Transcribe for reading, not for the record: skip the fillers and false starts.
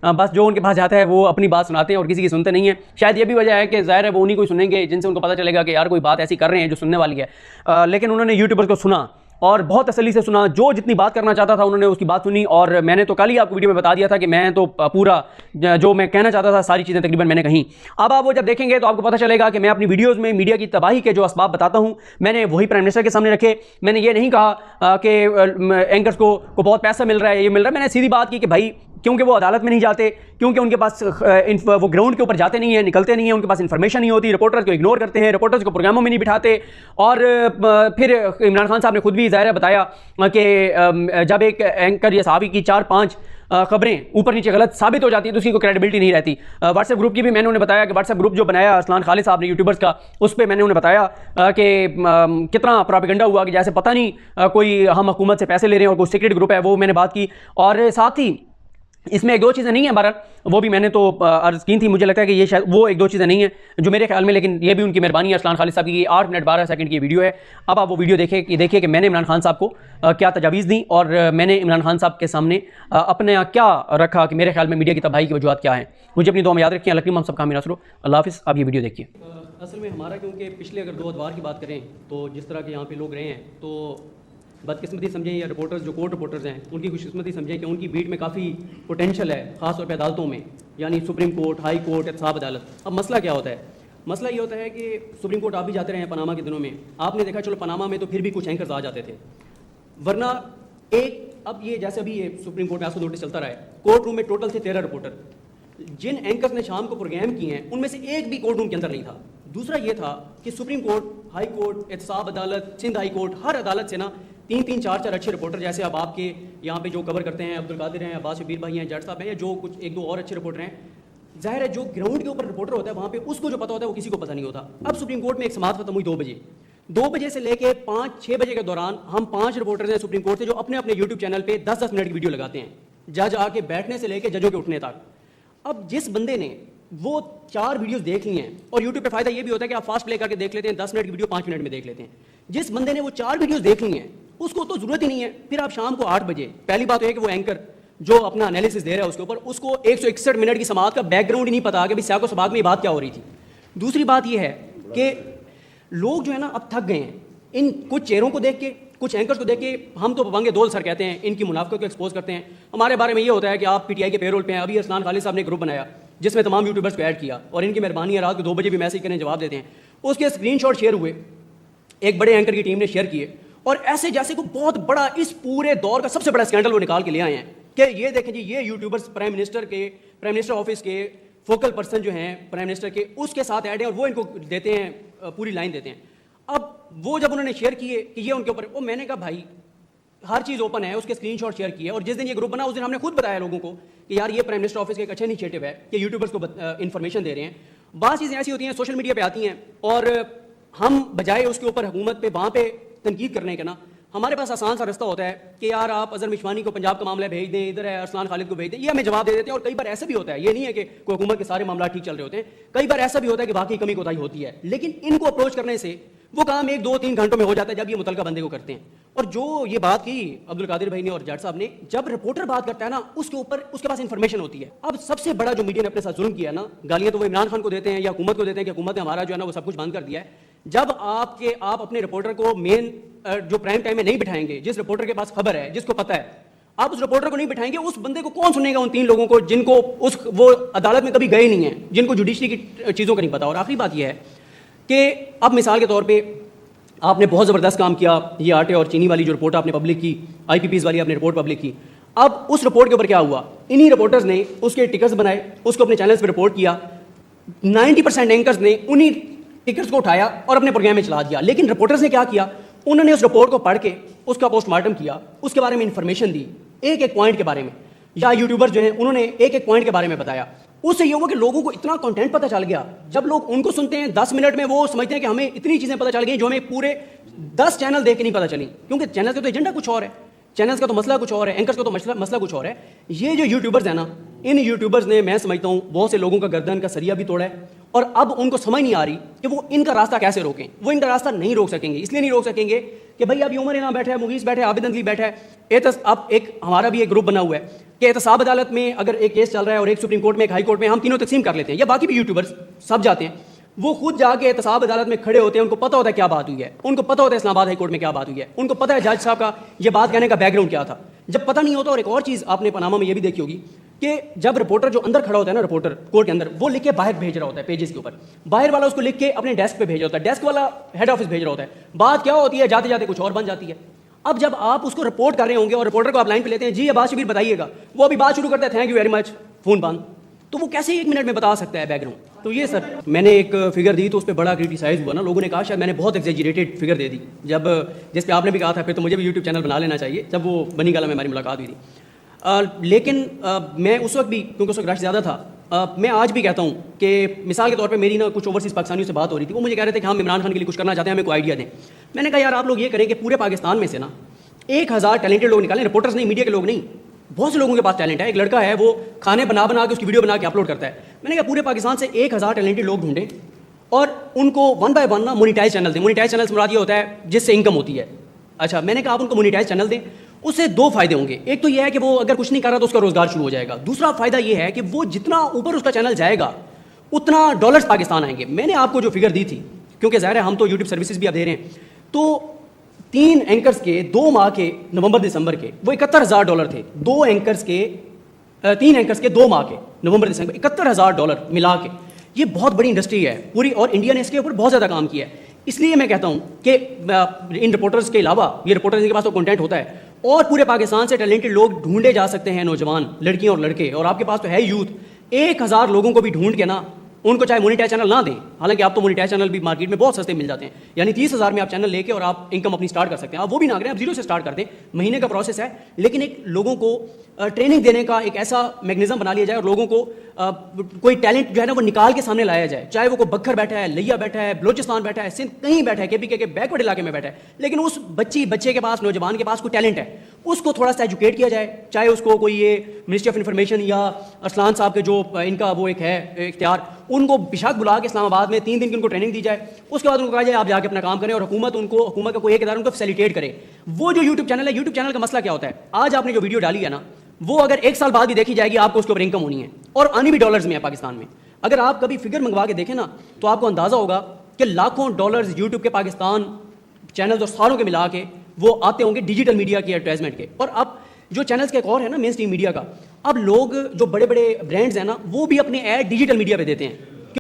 بس جو ان کے پاس جاتا ہے وہ اپنی بات سناتے ہیں اور کسی کی سنتے نہیں ہیں. شاید یہ بھی وجہ ہے کہ ظاہر ہے وہ انہیں کو سنیں گے جن سے ان کو پتہ چلے گا کہ یار کوئی بات ایسی کر رہے ہیں جو سننے والی ہے. لیکن انہوں نے یوٹیوبرز کو سنا اور بہت تسلی سے سنا, جو جتنی بات کرنا چاہتا تھا انہوں نے اس کی بات سنی. اور میں نے تو کل ہی آپ کو ویڈیو میں بتا دیا تھا کہ میں تو پورا جو میں کہنا چاہتا تھا ساری چیزیں تقریباً میں نے کہیں. اب آپ وہ جب دیکھیں گے تو آپ کو پتہ چلے گا کہ میں اپنی ویڈیوز میں میڈیا کی تباہی کے جو اسباب بتاتا ہوں میں نے وہی پرائم منسٹر کے سامنے رکھے. میں نے یہ نہیں کہا کہ اینکرز کو بہت پیسہ مل رہا ہے, یہ مل رہا ہے. میں نے سیدھی بات کی کہ بھائی کیونکہ وہ عدالت میں نہیں جاتے, کیونکہ ان کے پاس وہ گراؤنڈ کے اوپر جاتے نہیں ہیں, نکلتے نہیں ہیں, ان کے پاس انفارمیشن نہیں ہوتی, رپورٹرز کو اگنور کرتے ہیں, رپورٹرز کو پروگراموں میں نہیں بٹھاتے. اور پھر عمران خان صاحب نے خود بھی ظاہر بتایا کہ جب ایک اینکر یا صحافی کی 4-5 خبریں اوپر نیچے غلط ثابت ہو جاتی ہیں تو اس کی کوئی کریڈیبلٹی نہیں رہتی. واٹس ایپ گروپ کی بھی میں نے انہیں بتایا کہ واٹس ایپ گروپ جو بنایا ارسلان خالد صاحب نے یوٹیوبرز کا, اس پہ میں نے انہیں بتایا کہ کتنا پروپیگنڈا ہوا کہ جیسے پتہ نہیں کوئی ہم حکومت سے پیسے لے رہے ہیں اور کوئی سیکرٹ گروپ ہے, وہ میں نے بات کی. اور ساتھ ہی اس میں 1-2 چیزیں نہیں ہیں بہرحال, وہ بھی میں نے تو عرض کی تھی. مجھے لگتا ہے کہ یہ شاید وہ 1-2 چیزیں نہیں ہیں جو میرے خیال میں, لیکن یہ بھی ان کی مہربانی ہے ارسلان خالد صاحب کی. 8 منٹ 12 سیکنڈ کی ویڈیو ہے. اب آپ وہ ویڈیو دیکھیں کہ میں نے عمران خان صاحب کو کیا تجاویز دیں اور میں نے عمران خان صاحب کے سامنے اپنے کیا رکھا کہ میرے خیال میں میڈیا کی تباہی کی وجوہات کیا ہیں. مجھے اپنی دعا میں یاد رکھیں. اللہ کریم ہم سب کا حامی ناصر ہو. اللہ حافظ. آپ یہ ویڈیو دیکھیے. اصل میں ہمارا کیونکہ پچھلے اگر 2 ادوار کی بات کریں تو جس طرح کے یہاں پہ لوگ رہے ہیں تو بدقسمتی سمجھیں یا رپورٹرز جو کورٹ رپورٹرز ہیں ان کی خوش قسمتی سمجھیں کہ ان کی بیٹ میں کافی پوٹینشیل ہے, خاص طور پہ عدالتوں میں, یعنی سپریم کورٹ, ہائی کورٹ, احتساب عدالت. اب مسئلہ کیا ہوتا ہے؟ مسئلہ یہ ہوتا ہے کہ سپریم کورٹ آپ بھی جاتے رہے ہیں پاناما کے دنوں میں, آپ نے دیکھا چلو پاناما میں تو پھر بھی کچھ اینکرز آ جاتے تھے, ورنہ اب یہ جیسے ابھی یہ سپریم کورٹ میں ایسا نوٹس چلتا رہا ہے, کورٹ روم میں ٹوٹل تھے 13 رپورٹر. جن اینکرز نے شام کو پروگرام کیے ہیں ان میں سے ایک بھی کورٹ روم کے اندر نہیں تھا. دوسرا یہ تھا کہ سپریم کورٹ, ہائی کورٹ, احتساب عدالت, سندھ ہائی کورٹ, ہر عدالت سے نا 3-3 4-4 اچھے رپورٹر, جیسے اب آپ کے یہاں پہ جو کور کرتے ہیں عبد القادر ہیں, عباس شبیر بھائی ہیں, جٹ صاحب ہیں, یا جو کچھ 1-2 اور اچھے رپورٹر ہیں. ظاہر ہے جو گراؤنڈ کے اوپر رپورٹر ہوتا ہے وہاں پہ اس کو جو پتہ ہوتا ہے وہ کسی کو پتہ نہیں ہوتا. اب سپریم کورٹ میں ایک سماعت ختم ہوئی 2 بجے سے لے کے 5-6 بجے کے دوران ہم 5 رپورٹرز ہیں سپریم کورٹ سے جو اپنے یوٹیوب چینل پہ 10-10 منٹ کی ویڈیو لگاتے ہیں, جج آ کے بیٹھنے سے لے کے ججوں کے اٹھنے تک. اب جس بندے نے وہ 4 ویڈیوز دیکھ لی ہیں, اور یوٹیوب پہ فائدہ یہ بھی ہوتا ہے کہ آپ فاسٹ پلے کر کے دیکھ لیتے ہیں, 10 منٹ کی ویڈیو 5 منٹ میں دیکھ لیتے ہیں. جس بندے نے وہ 4 ویڈیوز دیکھ لی ہیں اس کو تو ضرورت ہی نہیں ہے پھر آپ شام کو 8 بجے, پہلی بات یہ ہے کہ وہ اینکر جو اپنا انالیسس دے رہا ہے اس کے اوپر, اس کو 161 منٹ کی سماعت کا بیک گراؤنڈ ہی نہیں پتا کہ سیاق و سباق میں یہ بات کیا ہو رہی تھی. دوسری بات یہ ہے کہ لوگ جو ہے نا اب تھک گئے ہیں ان کچھ چہروں کو دیکھ کے, کچھ اینکرز کو دیکھ کے. ہم تو پابنگ دول سر کہتے ہیں, ان کی منافقت کو ایکسپوز کرتے ہیں. ہمارے بارے میں یہ ہوتا ہے کہ آپ پی ٹی آئی کے پے رول پہ ہیں. ابھی ارسلان خالد صاحب نے گروپ بنایا جس میں تمام یوٹیوبرز کو ایڈ کیا, اور ان کی مہربانی ہے رات کو 2 بجے بھی میسج کرنے جواب دیتے ہیں. اس کے اسکرین شاٹ شیئر ہوئے, ایک بڑے اینکر کی ٹیم نے شیئر کیے, اور ایسے جیسے کو بہت بڑا اس پورے دور کا سب سے بڑا اسکینڈل وہ نکال کے لے آئے ہیں کہ یہ دیکھیں جی یہ یوٹیوبرز پرائم منسٹر آفس کے فوکل پرسن جو ہیں پرائم منسٹر کے, اس کے ساتھ ایڈ ہیں, اور وہ ان کو دیتے ہیں پوری لائن دیتے ہیں. اب وہ جب انہوں نے شیئر کیے کہ یہ ان کے اوپر, وہ میں نے کہا بھائی ہر چیز اوپن ہے, اس کے اسکرین شاٹ شیئر کیے. اور جس دن یہ گروپ بنا اس دن ہم نے خود بتایا لوگوں کو کہ یار یہ پرائم منسٹر آفس کا ایک اچھا انیشیٹو ہے کہ یوٹیوبرز کو انفارمیشن دے رہے ہیں. بعض چیزیں ایسی ہوتی ہیں سوشل میڈیا پہ آتی ہیں, اور ہم بجائے اس کے اوپر حکومت پہ وہاں پہ تنقید کرنے کا نا, ہمارے پاس آسان سا رستہ ہوتا ہے کہ یار آپ اظہر مشوانی کو پنجاب کا معاملہ بھیج دیں, ادھر ہے ارسلان خالد کو بھیج دیں, یہ ہمیں جواب دے دیتے ہیں. اور کئی بار ایسا بھی ہوتا ہے, یہ نہیں ہے کہ کوئی حکومت کے سارے معاملات ٹھیک چل رہے ہوتے ہیں, کئی بار ایسا بھی ہوتا ہے کہ واقعی کمی کوتاہی ہوتی ہے, لیکن ان کو اپروچ کرنے سے وہ کام 1-2-3 گھنٹوں میں ہو جاتا ہے جب یہ متعلقہ بندے کو کرتے ہیں. اور جو یہ بات کی عبد القادر بھائی نے اور جٹ صاحب نے, جب رپورٹر بات کرتا ہے نا اس کے اوپر اس کے پاس انفارمیشن ہوتی ہے. اب سب سے بڑا جو میڈیا نے اپنے ساتھ ظلم کیا نا, گالیاں تو وہ عمران خان کو دیتے ہیں یا حکومت کو دیتے ہیں کہ حکومت نے ہمارا جو ہے نا وہ سب کچھ بند کر دیا ہے. جب آپ اپنے رپورٹر کو مین جو پرائم ٹائم میں نہیں بٹھائیں گے, جس رپورٹر کے پاس خبر ہے, جس کو پتہ ہے, آپ اس رپورٹر کو نہیں بٹھائیں گے, اس بندے کو کون سنے گا؟ ان 3 لوگوں کو جن کو وہ عدالت میں کبھی گئے نہیں ہیں, جن کو جوڈیشری کی چیزوں کا نہیں پتا. اور آخری بات یہ ہے کہ اب مثال کے طور پہ آپ نے بہت زبردست کام کیا, یہ آٹے اور چینی والی جو رپورٹ آپ نے پبلک کی, آئی پی پیز والی آپ نے رپورٹ پبلک کی. اب اس رپورٹ کے اوپر کیا ہوا, انہی رپورٹرز نے اس کے ٹکرز بنائے, اس کو اپنے چینلز پہ رپورٹ کیا. 90% اینکرز نے انہی ٹکرز کو اٹھایا اور اپنے پروگرام میں چلا دیا. لیکن رپورٹرز نے کیا کیا, انہوں نے اس رپورٹ کو پڑھ کے اس کا پوسٹ مارٹم کیا, اس کے بارے میں انفارمیشن دی, ایک پوائنٹ کے بارے میں, یا یوٹیوبر جو ہیں انہوں نے ایک پوائنٹ کے بارے میں بتایا. اس سے یہ ہوا کہ لوگوں کو اتنا کنٹینٹ پتہ چل گیا. جب لوگ ان کو سنتے ہیں 10 منٹ میں, وہ سمجھتے ہیں کہ ہمیں اتنی چیزیں پتہ چل گئی جو ہمیں پورے 10 چینل دیکھ کے نہیں پتہ چلی, کیونکہ چینل کا تو ایجنڈا کچھ اور ہے, چینلز کا تو مسئلہ کچھ اور ہے, اینکرز کا تو مسئلہ کچھ اور ہے. یہ جو یوٹیوبرز ہیں نا, ان یوٹیوبرز نے میں سمجھتا ہوں بہت سے لوگوں کا گردن کا سریا بھی توڑا ہے, اور اب ان کو سمجھ نہیں آ رہی کہ وہ ان کا راستہ کیسے روکیں. وہ ان کا راستہ نہیں روک سکیں گے, اس لیے نہیں روک سکیں گے کہ بھائی اب یہ عمر انعام بیٹھا ہے, مغیث بیٹھا ہے, عابد اندلی بیٹھا ہے, اب ایک ہمارا بھی ایک گروپ بنا ہوا ہے کہ احتساب عدالت میں اگر ایک کیس چل رہا ہے اور ایک سپریم کورٹ میں ایک ہائی کورٹ میں, ہم تینوں تقسیم کر لیتے ہیں, یا باقی بھی یوٹیوبرز سب جاتے ہیں, وہ خود جا کے احتساب عدالت میں کھڑے ہوتے ہیں, ان کو پتہ ہوتا ہے کیا بات ہوئی ہے, ان کو پتہ ہوتا ہے اسلام آباد ہائی کورٹ میں کیا بات ہوئی ہے, ان کو پتہ ہے جج صاحب کا یہ بات کہنے کا بیک گراؤنڈ کیا تھا. جب پتہ نہیں ہوتا, اور ایک اور چیز آپ نے پاناما میں یہ بھی دیکھی ہوگی کہ جب رپورٹر جو اندر کھڑا ہوتا ہے نا, رپورٹر کورٹ کے اندر, وہ لکھ کے باہر بھیج رہا ہوتا ہے پیجز کے اوپر, باہر والا اس کو لکھ کے اپنے ڈیسک پہ بھیج رہا ہوتا ہے, ڈیسک والا ہیڈ آفس بھیج رہا ہوتا ہے. بات کیا ہوتی ہے, جاتے جاتے کچھ اور بن جاتی ہے. اب جب آپ اس کو رپورٹ کر رہے ہوں گے اور رپورٹر کو آپ لائن پہ لیتے ہیں, جی یہ بات شبیر بتائیے گا, وہ ابھی بات شروع کرتا ہے thank you very much, phone بند, تو وہ کیسے 1 منٹ میں بتا سکتا ہے بیک گراؤنڈ. تو یہ سر میں نے ایک فگر دی تو اس پہ بڑا کریٹیسائز ہوا نا, لوگوں نے کہا شاید میں نے بہت ایگزیجریٹڈ فگر دے دی, جب جس پہ آپ نے بھی کہا تھا پھر تو مجھے بھی یوٹیوب چینل بنا لینا چاہیے, جب وہ بنی گالا میں ہماری ملاقات ہوئی تھی. لیکن میں اس وقت بھی, کیونکہ اس وقت رش زیادہ تھا, میں آج بھی کہتا ہوں کہ مثال کے طور پہ میری نا کچھ اوورسیز پاکستانیوں سے بات ہو رہی تھی, وہ مجھے کہہ رہے تھے کہ ہم عمران خان کے لیے کچھ کرنا چاہتے ہیں, ہمیں کوئی آئیڈیا دیں. میں نے کہا یار آپ لوگ یہ کریں کہ پورے پاکستان میں سے نا 1000 ٹیلنٹڈ لوگ نکالیں, رپورٹرز نہیں, میڈیا کے لوگ نہیں, بہت سے لوگوں کے پاس ٹیلنٹ ہے. ایک لڑکا ہے وہ کھانے بنا کے اس کی ویڈیو بنا کے اپلوڈ کرتا ہے. میں نے کہا پورے پاکستان سے 1000 ٹیلنٹڈ لوگ ڈھونڈیں اور ان کو 1 بائی 1 نا مونیٹائز چینل دیں. مونیٹائز چینل سے مراد یہ ہوتا ہے جس سے انکم ہوتی ہے. اچھا, میں نے کہا آپ ان کو مونیٹائز چینل دیں, اس سے 2 فائدے ہوں گے. ایک تو یہ ہے کہ وہ اگر کچھ نہیں کر رہا تو اس کا روزگار شروع ہو جائے گا. دوسرا فائدہ یہ ہے کہ وہ جتنا اوپر اس کا چینل جائے گا اتنا ڈالرز پاکستان آئیں گے. میں نے آپ کو جو فگر دی تھی, کیونکہ ظاہر ہے ہم تو یوٹیوب سروسز بھی اب دے رہے ہیں, تو 3 اینکرز کے 2 ماہ کے نومبر دسمبر کے وہ $71,000 تھے. 2 اینکرز کے 3 اینکرز کے 2 ماہ کے نومبر دسمبر $71,000 ملا کے. یہ بہت بڑی انڈسٹری ہے پوری, اور انڈیا نے اس کے اوپر بہت زیادہ کام کیا ہے. اس لیے میں کہتا ہوں کہ ان رپورٹرز کے علاوہ, یہ رپورٹرز کے پاس تو کنٹینٹ ہوتا ہے, اور پورے پاکستان سے ٹیلنٹڈ لوگ ڈھونڈے جا سکتے ہیں, نوجوان لڑکیاں اور لڑکے, اور آپ کے پاس تو ہے یوتھ. 1000 لوگوں کو بھی ڈھونڈ کے نا, ان کو چاہے مونیٹائز چینل نہ دیں, حالانکہ آپ تو مونیٹائز چینل بھی مارکیٹ میں بہت سستے مل جاتے ہیں, یعنی 30,000 میں آپ چینل لے کے اور آپ انکم اپنی سٹارٹ کر سکتے ہیں. آپ وہ بھی نہ کریں, آپ 0 سے سٹارٹ کر دیں, مہینے کا پروسیس ہے, لیکن ایک لوگوں کو ٹریننگ دینے کا ایک ایسا میکنزم بنا لیا جائے, اور لوگوں کو کوئی ٹیلنٹ جو ہے نا وہ نکال کے سامنے لایا جائے, چاہے وہ کوئی بکھر بیٹھا ہے, لیا بیٹھا ہے, بلوچستان بیٹھا ہے, سندھ کہیں بیٹھا ہے, KPK کے بیکورڈ علاقے میں بیٹھا ہے, لیکن اس بچے کے پاس, نوجوان کے پاس کوئی ٹیلنٹ ہے, اس کو تھوڑا سا ایجوکیٹ کیا جائے, چاہے اس کو کوئی یہ منسٹری آف انفارمیشن یا ارسلان صاحب کے جو ان کا وہ ایک ہے اختیار, ان کو بشاک بلا کے اسلام آباد میں 3 دن کی ان کو ٹریننگ دی جائے, اس کے بعد ان کو کہا جائے آپ جا کے اپنا کام کریں, اور حکومت کا کوئی ایک ادارہ ان کو فیسیلیٹیٹ کرے. وہ جو یوٹیوب چینل ہے, یوٹیوب چینل کا مسئلہ کیا ہوتا ہے, آج آپ نے جو ویڈیو ڈالی ہے نا, وہ اگر 1 سال بعد بھی دیکھی جائے گی, آپ کو اس کے اوپر انکم ہونی ہے, اور آنی بھی ڈالرز میں ہے پاکستان میں. اگر آپ کبھی فگر منگوا کے دیکھیں نا, تو آپ کو اندازہ ہوگا کہ لاکھوں ڈالرز یوٹیوب کے پاکستان چینلز اور ساروں کے ملا کے وہ آتے ہوں گے ڈیجیٹل میڈیا کی ایڈورٹائزمنٹ کے. اور اب جو چینلز کے ایک اور ہے نا مین اسٹریم میڈیا کا, اب لوگ جو بڑے بڑے برانڈز ہیں نا, وہ بھی اپنے ایڈ ڈیجیٹل میڈیا پہ دیتے ہیں.